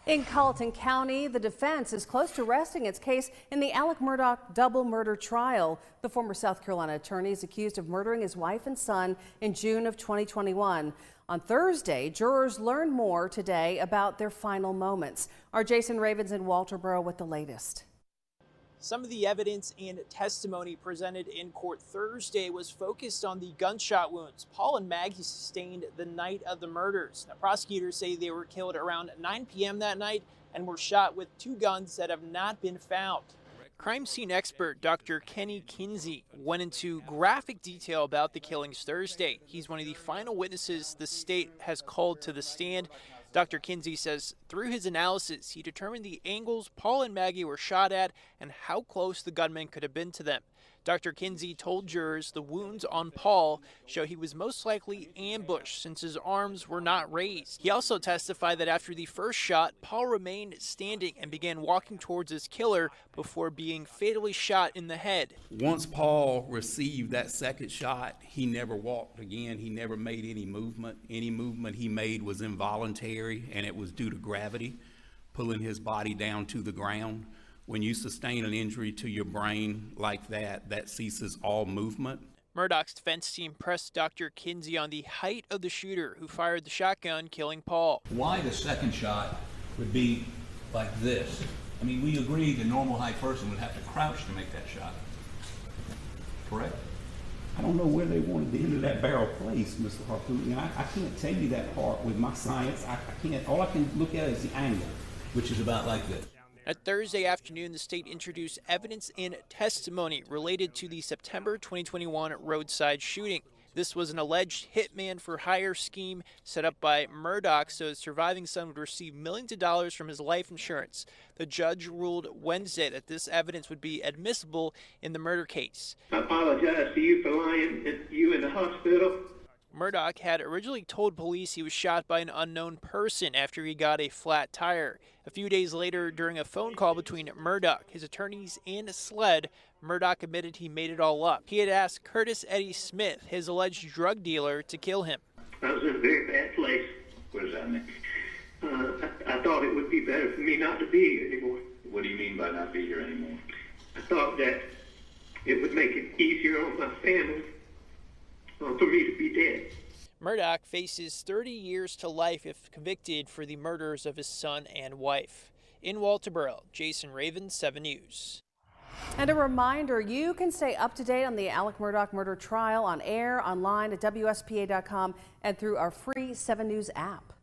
In Colleton County, the defense is close to resting its case in the Alex Murdaugh double murder trial. The former South Carolina attorney is accused of murdering his wife and son in June of 2021. On Thursday, jurors learned more today about their final moments. Our Jason Ravens in Walterboro with the latest. Some of the evidence and testimony presented in court Thursday was focused on the gunshot wounds Paul and Maggie sustained the night of the murders. Now, prosecutors say they were killed around 9 p.m. that night and were shot with two guns that have not been found. Crime scene expert Dr. Kenny Kinsey went into graphic detail about the killings Thursday. He's one of the final witnesses the state has called to the stand. Dr. Kinsey says through his analysis, he determined the angles Paul and Maggie were shot at and how close the gunman could have been to them. Dr. Kinsey told jurors the wounds on Paul show he was most likely ambushed since his arms were not raised. He also testified that after the first shot, Paul remained standing and began walking towards his killer before being fatally shot in the head. Once Paul received that second shot, he never walked again. He never made any movement. Any movement he made was involuntary, and it was due to gravity, pulling his body down to the ground. When you sustain an injury to your brain like that, that ceases all movement. Murdaugh's defense team pressed Dr. Kinsey on the height of the shooter who fired the shotgun, killing Paul. Why the second shot would be like this? I mean, we agree the normal height person would have to crouch to make that shot, correct? I don't know where they wanted the end of that barrel placed, Mr. Harpoon. I can't tell you that part with my science. I can't. All I can look at is the angle, which is about like this. At Thursday afternoon, the state introduced evidence and testimony related to the September 2021 roadside shooting. This was an alleged hitman for hire scheme set up by Murdaugh so his surviving son would receive millions of dollars from his life insurance. The judge ruled Wednesday that this evidence would be admissible in the murder case. I apologize to you for lying at you in the hospital. Murdaugh had originally told police he was shot by an unknown person after he got a flat tire. A few days later, during a phone call between Murdaugh, his attorneys, and SLED, Murdaugh admitted he made it all up. He had asked Curtis Eddie Smith, his alleged drug dealer, to kill him. I was in a very bad place. What does that mean? I thought it would be better for me not to be here anymore. What do you mean by not be here anymore? I thought that it would make it easier on my family for me to be dead. Murdaugh faces 30 years to life if convicted for the murders of his son and wife. In Walterboro, Jason Ravens, 7 News. And a reminder, you can stay up to date on the Alex Murdaugh murder trial on air, online at WSPA.com, and through our free 7 News app.